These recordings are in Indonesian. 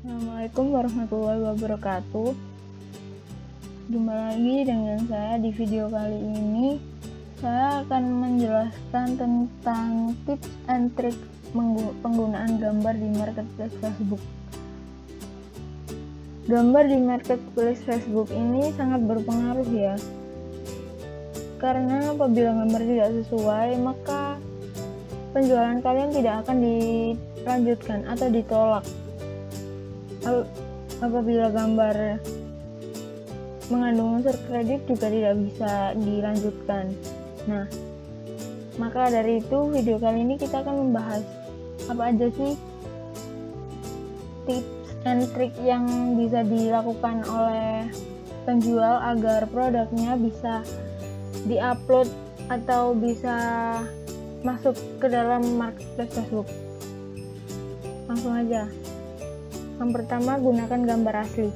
Assalamualaikum warahmatullahi wabarakatuh. Jumpa lagi dengan saya di video kali ini. Saya akan menjelaskan tentang tips and trick penggunaan gambar di marketplace Facebook. Gambar di marketplace Facebook ini sangat berpengaruh ya. Karena apabila gambar tidak sesuai, maka penjualan kalian tidak akan dilanjutkan atau ditolak. Apabila gambar mengandung unsur kredit juga tidak bisa dilanjutkan. Nah, maka dari itu video kali ini kita akan membahas apa aja sih tips and trick yang bisa dilakukan oleh penjual agar produknya bisa diupload atau bisa masuk ke dalam marketplace Facebook. Langsung aja. Yang pertama, gunakan gambar asli.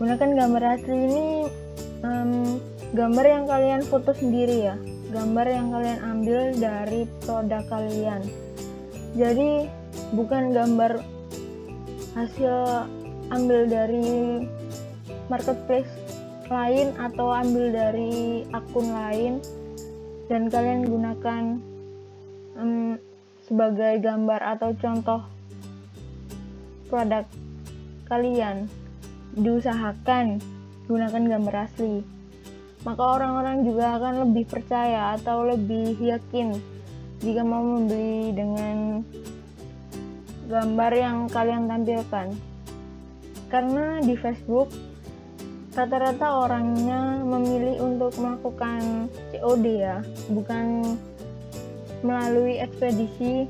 Gunakan gambar asli ini gambar yang kalian foto sendiri ya, gambar yang kalian ambil dari produk kalian. Jadi bukan gambar hasil ambil dari marketplace lain atau ambil dari akun lain dan kalian gunakan sebagai gambar atau contoh produk kalian. Diusahakan gunakan gambar asli, maka orang-orang juga akan lebih percaya atau lebih yakin jika mau membeli dengan gambar yang kalian tampilkan. Karena di Facebook rata-rata orangnya memilih untuk melakukan COD ya, bukan melalui ekspedisi.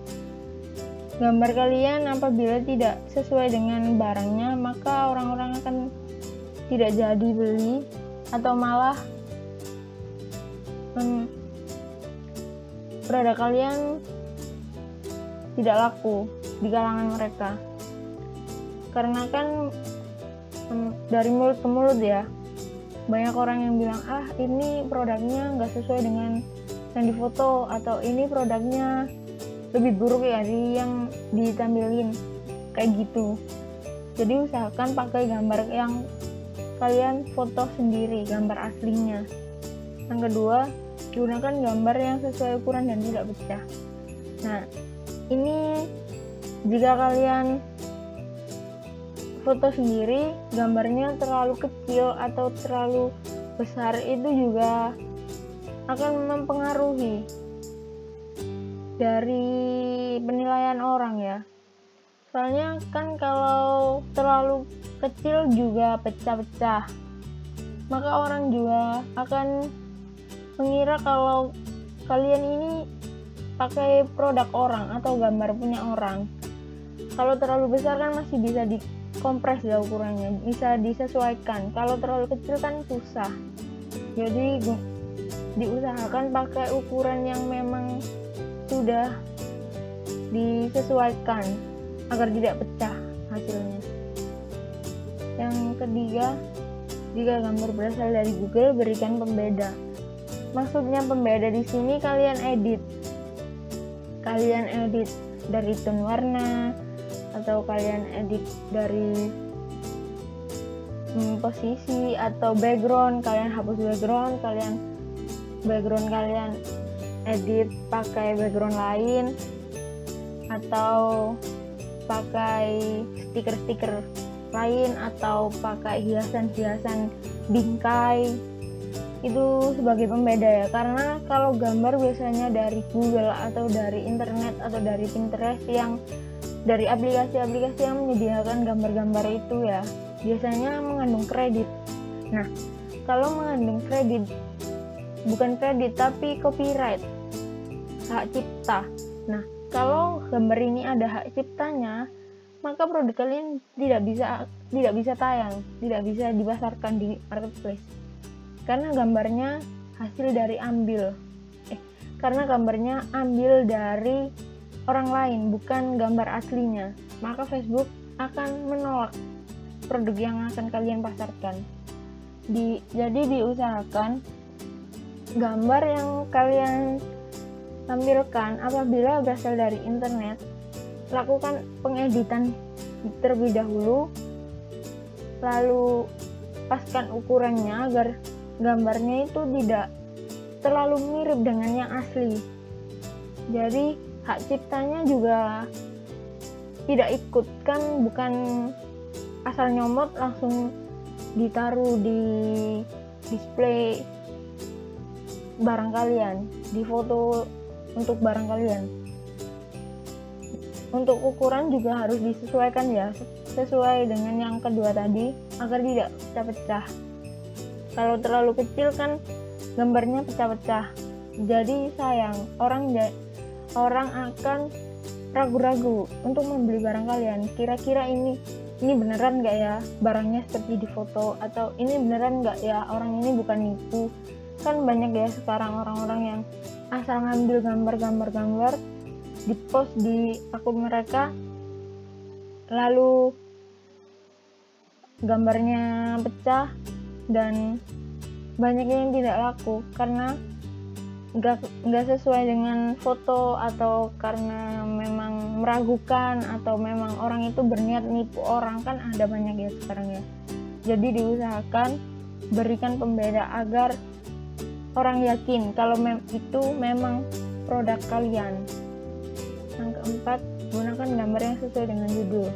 Gambar kalian apabila tidak sesuai dengan barangnya, maka orang-orang akan tidak jadi beli atau malah produk kalian tidak laku di kalangan mereka. Karena kan dari mulut ke mulut ya, banyak orang yang bilang ini produknya nggak sesuai dengan yang difoto, atau ini produknya lebih buruk ya dari yang ditampilin, kayak gitu. Jadi usahakan pakai gambar yang kalian foto sendiri, gambar aslinya. Yang kedua, gunakan gambar yang sesuai ukuran dan tidak pecah. Nah, ini jika kalian foto sendiri, gambarnya terlalu kecil atau terlalu besar, itu juga akan mempengaruhi dari penilaian orang ya. Soalnya kan kalau terlalu kecil juga pecah-pecah, maka orang juga akan mengira kalau kalian ini pakai produk orang atau gambar punya orang. Kalau terlalu besar kan masih bisa dikompres ya ukurannya, bisa disesuaikan. Kalau terlalu kecil kan susah. Jadi diusahakan pakai ukuran yang memang sudah disesuaikan agar tidak pecah hasilnya. Yang ketiga, jika gambar berasal dari Google, berikan pembeda. Maksudnya pembeda di sini kalian edit dari tone warna, atau kalian edit dari posisi atau background, kalian hapus background kalian edit pakai background lain, atau pakai stiker-stiker lain, atau pakai hiasan-hiasan bingkai. Itu sebagai pembeda ya, karena kalau gambar biasanya dari Google atau dari internet atau dari Pinterest, yang dari aplikasi-aplikasi yang menyediakan gambar-gambar itu ya, biasanya mengandung kredit. Nah, kalau mengandung kredit, bukan kredit tapi copyright, hak cipta. Nah, kalau gambar ini ada hak ciptanya, maka produk kalian tidak bisa tayang, tidak bisa dipasarkan di marketplace. Karena gambarnya ambil dari orang lain, bukan gambar aslinya. Maka Facebook akan menolak produk yang akan kalian pasarkan. Jadi diusahakan gambar yang kalian tampilkan apabila berasal dari internet, lakukan pengeditan terlebih dahulu, lalu paskan ukurannya agar gambarnya itu tidak terlalu mirip dengan yang asli. Jadi hak ciptanya juga tidak ikut, kan bukan asal nyomot langsung ditaruh di display barang kalian, di foto untuk barang kalian. Untuk ukuran juga harus disesuaikan ya, sesuai dengan yang kedua tadi agar tidak pecah-pecah. Kalau terlalu kecil kan gambarnya pecah-pecah, jadi sayang, orang akan ragu-ragu untuk membeli barang kalian. Kira-kira ini beneran nggak ya barangnya seperti di foto, atau ini beneran nggak ya orang ini bukan nipu. Kan banyak ya sekarang orang-orang yang asal ngambil gambar di post di akun mereka, lalu gambarnya pecah dan banyak yang tidak laku karena nggak sesuai dengan foto, atau karena memang meragukan, atau memang orang itu berniat nipu orang. Kan ada banyak ya sekarang ya. Jadi diusahakan berikan pembeda agar orang yakin kalau itu memang produk kalian. Yang keempat, gunakan gambar yang sesuai dengan judul.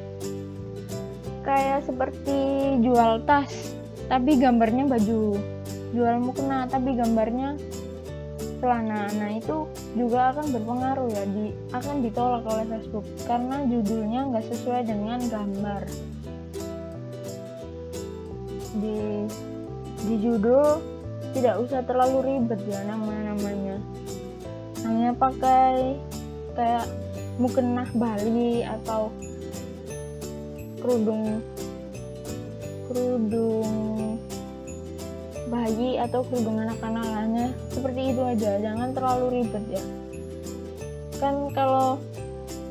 Kayak seperti jual tas tapi gambarnya baju, jual mukena tapi gambarnya celana. Nah itu juga akan berpengaruh ya, akan ditolak oleh Facebook karena judulnya nggak sesuai dengan gambar. Di judul tidak usah terlalu ribet ya namanya. Hanya pakai kayak mukena Bali atau kerudung bayi atau kerudung anak-anak lainnya, seperti itu aja, jangan terlalu ribet ya. Kan kalau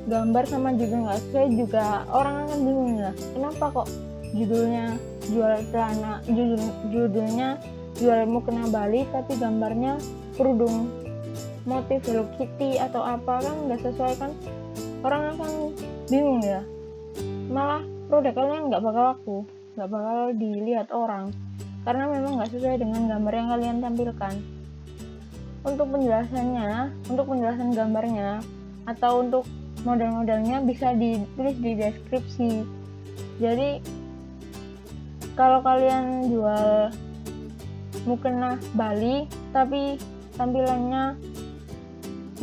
gambar sama judul nggak sesuai juga orang akan bingung ya, kenapa kok judulnya jual celana, judulnya jual mukena Bali tapi gambarnya kerudung motif Hello Kitty atau apa, kan nggak sesuai. Kan orang akan bingung ya, malah produk kalian nggak bakal laku, nggak bakal dilihat orang karena memang nggak sesuai dengan gambar yang kalian tampilkan. Untuk penjelasan gambarnya atau untuk model-modelnya bisa ditulis di deskripsi. Jadi kalau kalian jual mukena Bali tapi tampilannya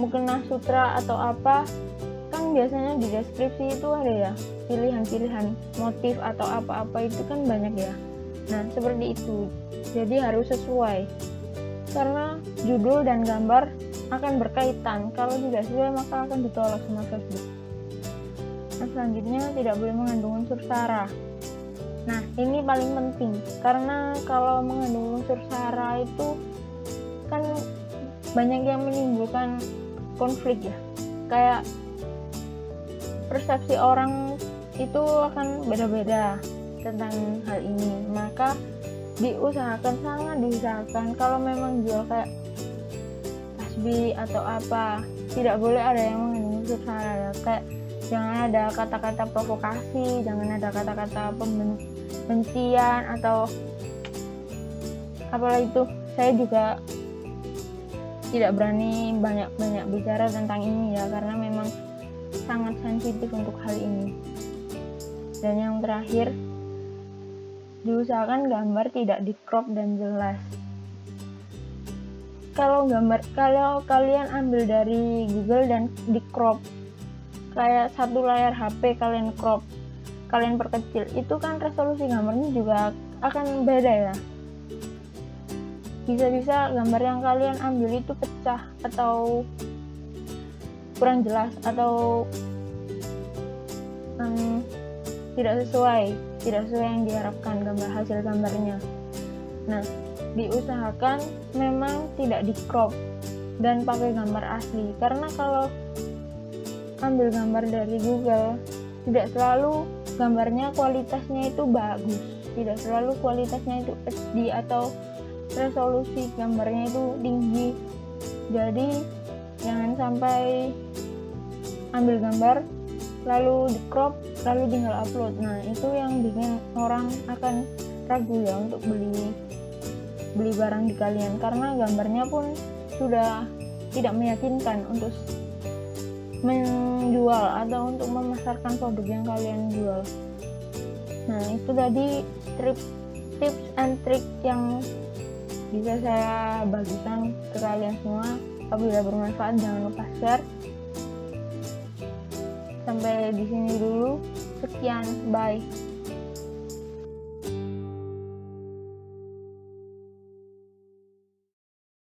mukena sutra atau apa, kan biasanya di deskripsi itu ada ya pilihan-pilihan motif atau apa-apa, itu kan banyak ya. Nah seperti itu, jadi harus sesuai karena judul dan gambar akan berkaitan. Kalau tidak sesuai maka akan ditolak sama Facebook. Nah selanjutnya, tidak boleh mengandung unsur sara. Nah ini paling penting karena kalau mengandung unsur sara itu kan banyak yang menimbulkan konflik ya, kayak persepsi orang itu akan beda-beda tentang hal ini. Maka sangat diusahakan kalau memang jual kayak tasbih atau apa, tidak boleh ada yang mengandung unsur sara ya. Kayak jangan ada kata-kata provokasi, jangan ada kata-kata pembencian atau apalah itu. Saya juga tidak berani banyak bicara tentang ini ya, karena memang sangat sensitif untuk hal ini. Dan yang terakhir, diusahakan gambar tidak di crop dan jelas. Kalau kalian ambil dari Google dan di crop, kayak satu layar HP kalian crop, kalian perkecil, itu kan resolusi gambarnya juga akan beda ya. Bisa-bisa gambar yang kalian ambil itu pecah atau kurang jelas atau tidak sesuai yang diharapkan hasil gambarnya. Nah, diusahakan memang tidak di crop dan pakai gambar asli, karena kalau ambil gambar dari Google tidak selalu gambarnya kualitasnya itu bagus, tidak selalu kualitasnya itu HD atau resolusi gambarnya itu tinggi. Jadi jangan sampai ambil gambar lalu di crop lalu tinggal upload. Nah itu yang bikin orang akan ragu ya untuk beli barang di kalian, karena gambarnya pun sudah tidak meyakinkan untuk menjual atau untuk memasarkan produk yang kalian jual. Nah itu tadi tips and trick yang bisa saya bagikan ke kalian semua. Apabila bermanfaat jangan lupa share. Sampai di sini dulu, sekian, bye.